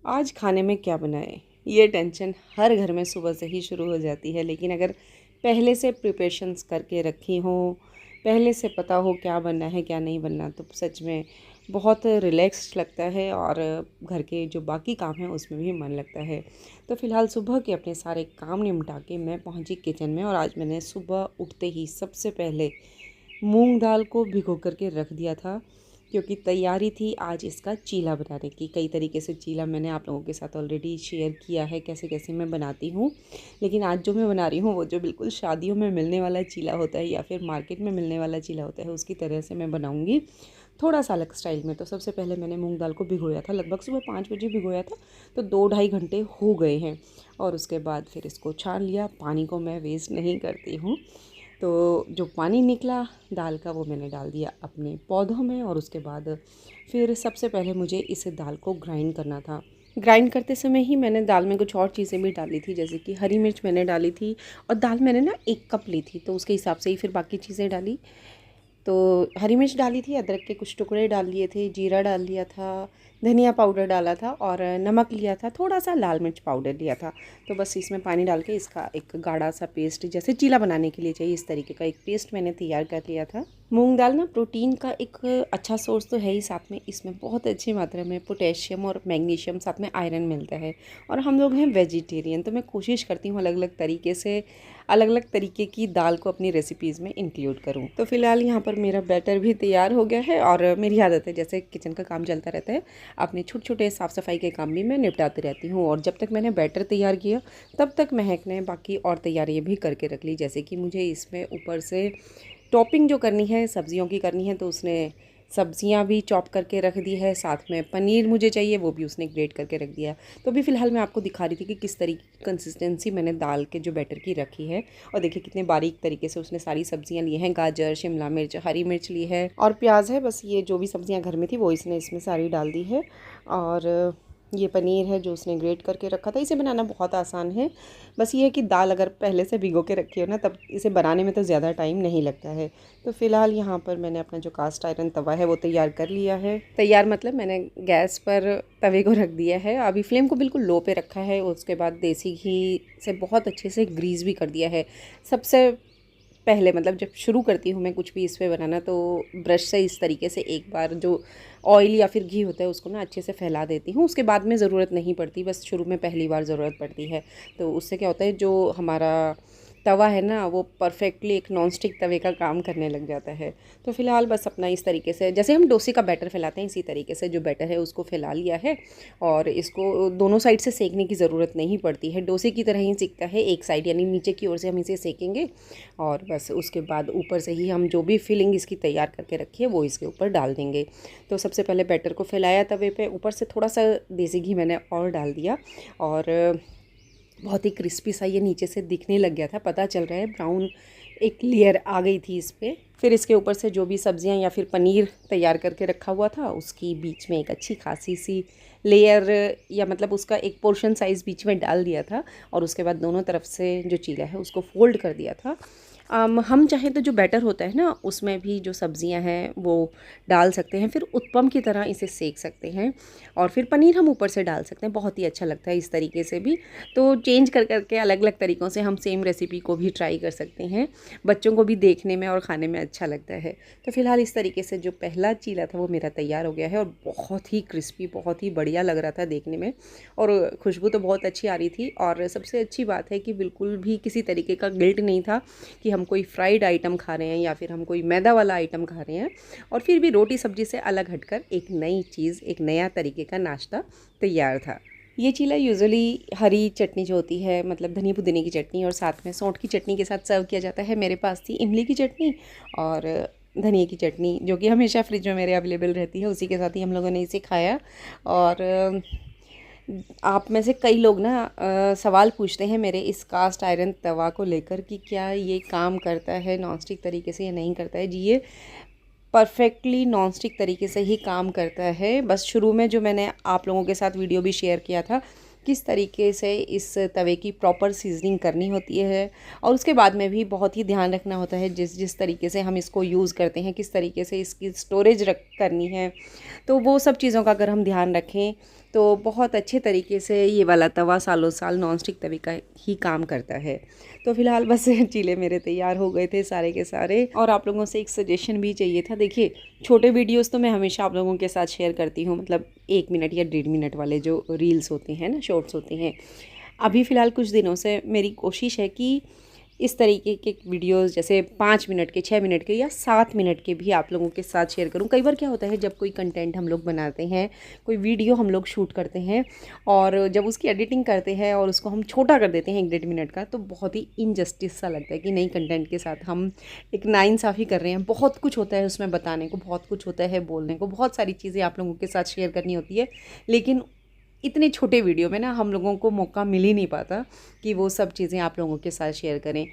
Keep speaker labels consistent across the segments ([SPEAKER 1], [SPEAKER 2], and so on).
[SPEAKER 1] आज खाने में क्या बनाएं, ये टेंशन हर घर में सुबह से ही शुरू हो जाती है। लेकिन अगर पहले से प्रिपरेशंस करके रखी हों, पहले से पता हो क्या बनना है क्या नहीं बनना, तो सच में बहुत रिलैक्स लगता है और घर के जो बाकी काम हैं उसमें भी मन लगता है। तो फ़िलहाल सुबह के अपने सारे काम निपटा के मैं पहुंची किचन में, और आज मैंने सुबह उठते ही सबसे पहले मूंग दाल को भिगो करके रख दिया था, क्योंकि तैयारी थी आज इसका चीला बनाने की। कई तरीके से चीला मैंने आप लोगों के साथ ऑलरेडी शेयर किया है, कैसे कैसे मैं बनाती हूँ। लेकिन आज जो मैं बना रही हूँ वो जो बिल्कुल शादियों में मिलने वाला चीला होता है या फिर मार्केट में मिलने वाला चीला होता है, उसकी तरह से मैं बनाऊँगी, थोड़ा सा अलग स्टाइल में। तो सबसे पहले मैंने मूंग दाल को भिगोया था, लगभग सुबह 5 बजे भिगोया था, तो 2-2.5 घंटे हो गए हैं। और उसके बाद फिर इसको छान लिया। पानी को मैं वेस्ट नहीं करती हूँ, तो जो पानी निकला दाल का वो मैंने डाल दिया अपने पौधों में। और उसके बाद फिर सबसे पहले मुझे इस दाल को ग्राइंड करना था। ग्राइंड करते समय ही मैंने दाल में कुछ और चीज़ें भी डाली थी, जैसे कि हरी मिर्च मैंने डाली थी, और दाल मैंने ना 1 कप ली थी, तो उसके हिसाब से ही फिर बाकी चीज़ें डाली। तो हरी मिर्च डाली थी, अदरक के कुछ टुकड़े डाल लिए थे, जीरा डाल लिया था, धनिया पाउडर डाला था, और नमक लिया था, थोड़ा सा लाल मिर्च पाउडर लिया था। तो बस इसमें पानी डाल के इसका एक गाढ़ा सा पेस्ट, जैसे चीला बनाने के लिए चाहिए इस तरीके का एक पेस्ट मैंने तैयार कर लिया था। मूंग दाल ना प्रोटीन का एक अच्छा सोर्स तो है ही, साथ में इसमें बहुत अच्छी मात्रा में पोटेशियम और मैग्नीशियम, साथ में आयरन मिलता है। और हम लोग हैं वेजिटेरियन, तो मैं कोशिश करती हूँ अलग अलग तरीके से अलग अलग तरीके की दाल को अपनी रेसिपीज़ में इंक्लूड करूँ। तो फ़िलहाल यहाँ पर मेरा बैटर भी तैयार हो गया है, और मेरी आदत है जैसे किचन का काम चलता रहता है, अपने छोटे छोटे साफ़ सफाई के काम भी मैं निपटाती रहती हूँ। और जब तक मैंने बैटर तैयार किया तब तक महक ने बाकी और तैयारियाँ भी करके रख ली, जैसे कि मुझे इसमें ऊपर से टॉपिंग जो करनी है सब्जियों की करनी है, तो उसने सब्जियां भी चॉप करके रख दी है, साथ में पनीर मुझे चाहिए वो भी उसने ग्रेट करके रख दिया। तो अभी फ़िलहाल मैं आपको दिखा रही थी कि किस तरीके की कंसिस्टेंसी मैंने दाल के जो बैटर की रखी है। और देखिए कितने बारीक तरीके से उसने सारी सब्जियां ली हैं, गाजर, शिमला मिर्च, हरी मिर्च ली है और प्याज है। बस ये जो भी सब्जियां घर में थी वो इसने इसमें सारी डाल दी है। और ये पनीर है जो उसने ग्रेट करके रखा था। इसे बनाना बहुत आसान है, बस ये है कि दाल अगर पहले से भिगो के रखी हो ना, तब इसे बनाने में तो ज़्यादा टाइम नहीं लगता है। तो फ़िलहाल यहाँ पर मैंने अपना जो कास्ट आयरन तवा है वो तैयार कर लिया है। तैयार मतलब मैंने गैस पर तवे को रख दिया है, अभी फ्लेम को बिल्कुल लो पे रखा है। उसके बाद देसी घी से बहुत अच्छे से ग्रीस भी कर दिया है। सबसे पहले मतलब जब शुरू करती हूँ मैं कुछ भी इस पे बनाना, तो ब्रश से इस तरीके से एक बार जो ऑयल या फिर घी होता है उसको ना अच्छे से फैला देती हूँ। उसके बाद में ज़रूरत नहीं पड़ती, बस शुरू में पहली बार ज़रूरत पड़ती है। तो उससे क्या होता है, जो हमारा तवा है ना वो परफेक्टली एक नॉन स्टिक तवे का काम करने लग जाता है। तो फ़िलहाल बस अपना इस तरीके से जैसे हम डोसे का बैटर फैलाते हैं, इसी तरीके से जो बैटर है उसको फैला लिया है। और इसको दोनों साइड से सेकने की ज़रूरत नहीं पड़ती है, डोसे की तरह ही सिकता है एक साइड, यानी नीचे की ओर से हम इसे सेकेंगे। और बस उसके बाद ऊपर से ही हम जो भी फिलिंग इसकी तैयार करके रखी है वो इसके ऊपर डाल देंगे। तो सबसे पहले बैटर को फैलाया तवे पे, ऊपर से थोड़ा सा देसी घी मैंने और डाल दिया, और बहुत ही क्रिस्पी सा ये नीचे से दिखने लग गया था, पता चल रहा है ब्राउन एक लेयर आ गई थी इस पर। फिर इसके ऊपर से जो भी सब्जियां या फिर पनीर तैयार करके रखा हुआ था उसकी बीच में एक अच्छी खासी सी लेयर, या मतलब उसका एक पोर्शन साइज़ बीच में डाल दिया था। और उसके बाद दोनों तरफ से जो चीला है उसको फोल्ड कर दिया था। हम चाहें तो जो बैटर होता है ना उसमें भी जो सब्जियां हैं वो डाल सकते हैं, फिर उत्पम की तरह इसे सेक सकते हैं, और फिर पनीर हम ऊपर से डाल सकते हैं। बहुत ही अच्छा लगता है इस तरीके से भी। तो चेंज कर करके अलग अलग तरीक़ों से हम सेम रेसिपी को भी ट्राई कर सकते हैं, बच्चों को भी देखने में और खाने में अच्छा लगता है। तो फिलहाल इस तरीके से जो पहला चीला था वो मेरा तैयार हो गया है, और बहुत ही क्रिस्पी, बहुत ही बढ़िया लग रहा था देखने में, और खुशबू तो बहुत अच्छी आ रही थी। और सबसे अच्छी बात है कि बिल्कुल भी किसी तरीके का गिल्ट नहीं था कि हम कोई फ्राइड आइटम खा रहे हैं या फिर हम कोई मैदा वाला आइटम खा रहे हैं। और फिर भी रोटी सब्जी से अलग हटकर एक नई चीज़, एक नया तरीके का नाश्ता तैयार था। ये चीला यूजुअली हरी चटनी जो होती है, मतलब धनिया पुदीने की चटनी और साथ में सौंठ की चटनी के साथ सर्व किया जाता है। मेरे पास थी इमली की चटनी और धनिया की चटनी, जो कि हमेशा फ्रिज में मेरे अवेलेबल रहती है, उसी के साथ ही हम लोगों ने इसे खाया। और आप में से कई लोग ना सवाल पूछते हैं मेरे इस कास्ट आयरन तवा को लेकर कि क्या ये काम करता है नॉन स्टिक तरीके से या नहीं करता है। जी, ये परफेक्टली नॉन स्टिक तरीके से ही काम करता है। बस शुरू में जो मैंने आप लोगों के साथ वीडियो भी शेयर किया था किस तरीके से इस तवे की प्रॉपर सीजनिंग करनी होती है, और उसके बाद में भी बहुत ही ध्यान रखना होता है जिस जिस तरीके से हम इसको यूज़ करते हैं, किस तरीके से इसकी स्टोरेज रख करनी है। तो वो सब चीज़ों का अगर हम ध्यान रखें तो बहुत अच्छे तरीके से ये वाला तवा सालों साल नॉन स्टिक तवे का ही काम करता है। तो फ़िलहाल बस चीले मेरे तैयार हो गए थे सारे के सारे, और आप लोगों से एक सजेशन भी चाहिए था। देखिए, छोटे वीडियोस तो मैं हमेशा आप लोगों के साथ शेयर करती हूँ, मतलब 1 मिनट या 1.5 मिनट वाले जो रील्स होते हैं ना, शॉर्ट्स होते हैं। अभी फ़िलहाल कुछ दिनों से मेरी कोशिश है कि इस तरीके के वीडियोस जैसे 5 मिनट के, 6 मिनट के या 7 मिनट के भी आप लोगों के साथ शेयर करूं। कई बार क्या होता है, जब कोई कंटेंट हम लोग बनाते हैं, कोई वीडियो हम लोग शूट करते हैं और जब उसकी एडिटिंग करते हैं और उसको हम छोटा कर देते हैं 1-1.5 मिनट का, तो बहुत ही इनजस्टिस सा लगता है कि नहीं, कंटेंट के साथ हम एक नाइंसाफ़ी कर रहे हैं। बहुत कुछ होता है उसमें बताने को, बहुत कुछ होता है बोलने को, बहुत सारी चीज़ें आप लोगों के साथ शेयर करनी होती है, लेकिन इतने छोटे वीडियो में ना हम लोगों को मौका मिल ही नहीं पाता कि वो सब चीज़ें आप लोगों के साथ शेयर करें।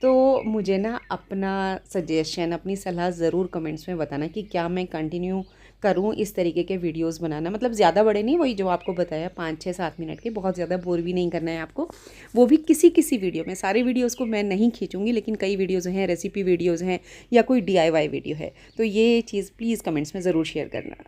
[SPEAKER 1] तो मुझे ना अपना सजेशन, अपनी सलाह ज़रूर कमेंट्स में बताना कि क्या मैं कंटिन्यू करूं इस तरीके के वीडियोस बनाना। मतलब ज़्यादा बड़े नहीं, वही जो आपको बताया 5, 6, 7 मिनट के, बहुत ज़्यादा बोर भी नहीं करना है आपको। वो भी किसी किसी वीडियो में, सारे वीडियोस को मैं नहीं खींचूंगी, लेकिन कई वीडियोज़ हैं, रेसिपी वीडियोज़ हैं या कोई DIY वीडियो है, तो ये चीज़ प्लीज़ कमेंट्स में ज़रूर शेयर करना।